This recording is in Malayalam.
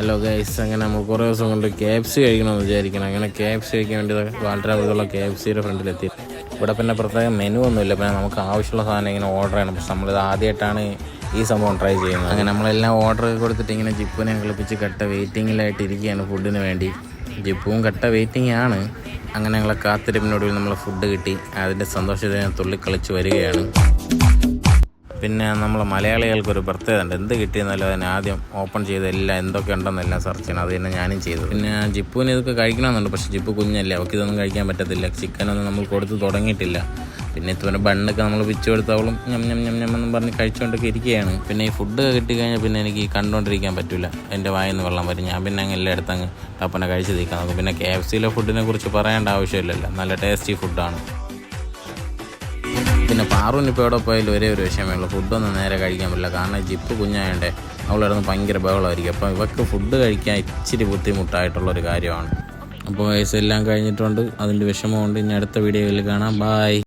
ഹലോ ഗൈസ്, അങ്ങനെ നമ്മൾ കുറേ ദിവസം കൊണ്ട് KFC കഴിക്കണമെന്ന് വിചാരിക്കണം. അങ്ങനെ KFC കഴിക്കാൻ വേണ്ടി വാൽട്ടറാമത്തുള്ള KFCയുടെ ഫ്രണ്ടിലെത്തി. ഇവിടെ പിന്നെ പ്രത്യേകം മെനു ഒന്നുമില്ല, പിന്നെ നമുക്ക് ആവശ്യമുള്ള സാധനം ഇങ്ങനെ ഓർഡർ ചെയ്യണം. പക്ഷെ നമ്മളിത് ആദ്യമായിട്ടാണ് ഈ സംഭവം ട്രൈ ചെയ്യുന്നത്. അങ്ങനെ നമ്മളെല്ലാം ഓർഡർ കൊടുത്തിട്ട് ഇങ്ങനെ ജിപ്പുനെ കളിപ്പിച്ച് കട്ട വെയിറ്റിങ്ങിലായിട്ട് ഇരിക്കുകയാണ് ഫുഡിന് വേണ്ടി. ജിപ്പും കട്ട വെയിറ്റിംഗ് ആണ്. അങ്ങനെ ഞങ്ങളെ കാത്തിരിപ്പിനോടുകൂടി നമ്മളെ ഫുഡ് കിട്ടി. അതിൻ്റെ സന്തോഷത്തിൽ തുള്ളിക്കളിച്ച് വരികയാണ്. പിന്നെ നമ്മളെ മലയാളികൾക്കൊരു പ്രത്യേകത ഉണ്ട്, എന്ത് കിട്ടിയെന്നാലും അതിനെ ആദ്യം ഓപ്പൺ ചെയ്ത് എല്ലാം എന്തൊക്കെ ഉണ്ടെന്നെല്ലാം സെർച്ച് ചെയ്യണം. അത് തന്നെ ഞാനും ചെയ്തു. പിന്നെ ജിപ്പുവിന് ഇതൊക്കെ കഴിക്കണമെന്നുണ്ട്, പക്ഷേ ജിപ്പു കുഞ്ഞല്ലേ, അവൾക്ക് ഇതൊന്നും കഴിക്കാൻ പറ്റത്തില്ല. ചിക്കനൊന്നും നമ്മൾ കൊടുത്ത് തുടങ്ങിയിട്ടില്ല. പിന്നെ ഇതുവരെ ബണ്ണൊക്കെ നമ്മൾ പിച്ചു കൊടുത്തവളും ഞം ഞം ഞം ഞം എന്നും പറഞ്ഞ് കഴിച്ചുകൊണ്ടൊക്കെ ഇരിക്കുകയാണ്. പിന്നെ ഈ ഫുഡ് കിട്ടിക്കഴിഞ്ഞാൽ പിന്നെ എനിക്ക് കണ്ടുകൊണ്ടിരിക്കാൻ പറ്റില്ല, എൻ്റെ വായിൽ നിന്ന് വെള്ളം വരും. ഞാൻ പിന്നെ അങ്ങ് എല്ലായിടത്തും അങ്ങ് ടപ്പനെ കഴിച്ച് തീക്കാൻ നോക്കും. പിന്നെ KFCയിലെ ഫുഡിനെ കുറിച്ച് പറയേണ്ട ആവശ്യമില്ലല്ലോ, നല്ല ടേസ്റ്റി ഫുഡാണ്. പിന്നെ പാറുവിനിപ്പോൾ എവിടെ പോയാലും ഒരേ ഒരു വിഷയമേ ഉള്ളൂ, ഫുഡൊന്നും നേരെ കഴിക്കാൻ പറ്റില്ല. കാരണം ജിപ്പ് കുഞ്ഞായണ്ടേ അവളിടന്ന് ഭയങ്കര ബഹളമായിരിക്കും. അപ്പോൾ ഇവർക്ക് ഫുഡ് കഴിക്കാൻ ഇച്ചിരി ബുദ്ധിമുട്ടായിട്ടുള്ളൊരു കാര്യമാണ്. അപ്പോൾ വയസ്സെല്ലാം കഴിഞ്ഞിട്ടുണ്ട്, അതിൻ്റെ വിഷമമുണ്ട്. ഇനി അടുത്ത വീഡിയോയിൽ കാണാം. ബായ്.